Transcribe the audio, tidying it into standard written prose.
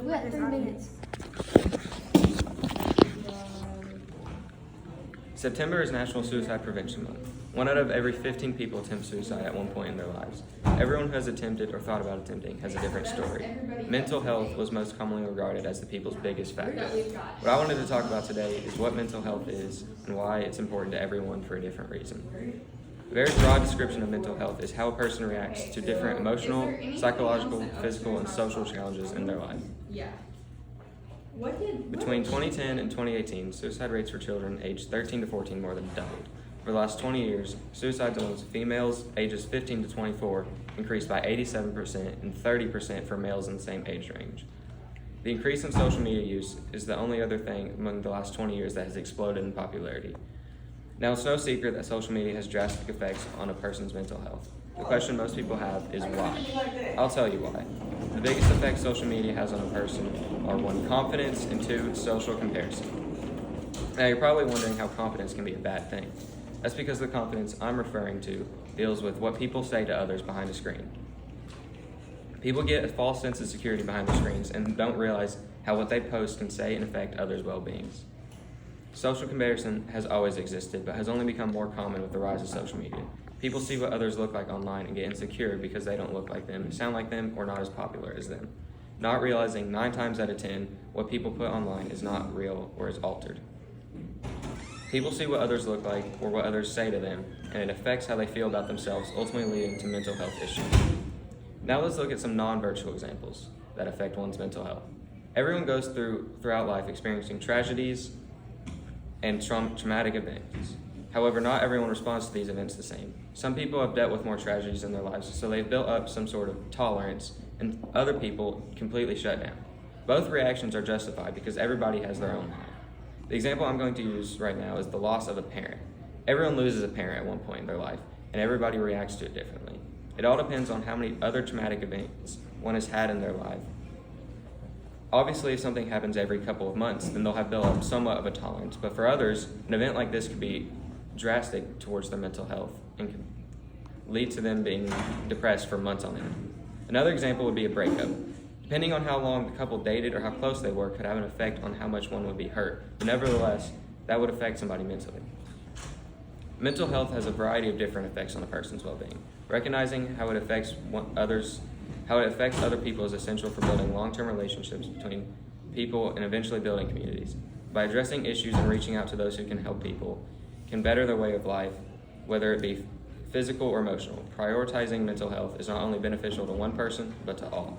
We got 3 minutes. September is National Suicide Prevention Month. 1 out of every 15 people attempt suicide at one point in their lives. Everyone who has attempted or thought about attempting has a different story. Mental health was most commonly regarded as the people's biggest factor. What I wanted to talk about today is what mental health is and why it's important to everyone for a different reason. A very broad description of mental health is how a person reacts to different emotional, psychological, physical, and social challenges in their life. Between 2010 and 2018, suicide rates for children aged 13 to 14 more than doubled. For the last 20 years, suicides amongst females ages 15 to 24 increased by 87% and 30% for males in the same age range. The increase in social media use is the only other thing among the last 20 years that has exploded in popularity. Now, it's no secret that social media has drastic effects on a person's mental health. The question most people have is why? I'll tell you why. The biggest effects social media has on a person are 1, confidence, and 2, social comparison. Now, you're probably wondering how confidence can be a bad thing. That's because the confidence I'm referring to deals with what people say to others behind a screen. People get a false sense of security behind the screens and don't realize how what they post can say and affect others' well-beings. Social comparison has always existed, but has only become more common with the rise of social media. People see what others look like online and get insecure because they don't look like them, sound like them, or not as popular as them. Not realizing 9 times out of 10, what people put online is not real or is altered. People see what others look like or what others say to them, and it affects how they feel about themselves, ultimately leading to mental health issues. Now let's look at some non-virtual examples that affect one's mental health. Everyone goes throughout life experiencing tragedies and traumatic events. However, not everyone responds to these events the same. Some people have dealt with more tragedies in their lives, so they've built up some sort of tolerance, and other people completely shut down. Both reactions are justified because everybody has their own life. The example I'm going to use right now is the loss of a parent. Everyone loses a parent at one point in their life, and everybody reacts to it differently. It all depends on how many other traumatic events one has had in their life. Obviously, if something happens every couple of months, then they'll have built up somewhat of a tolerance. But for others, an event like this could be drastic towards their mental health and can lead to them being depressed for months on end. Another example would be a breakup. Depending on how long the couple dated or how close they were could have an effect on how much one would be hurt. But nevertheless, that would affect somebody mentally. Mental health has a variety of different effects on a person's well-being. Recognizing how it affects other people is essential for building long-term relationships between people and eventually building communities. By addressing issues and reaching out to those who can help people can better their way of life, whether it be physical or emotional. Prioritizing mental health is not only beneficial to one person, but to all.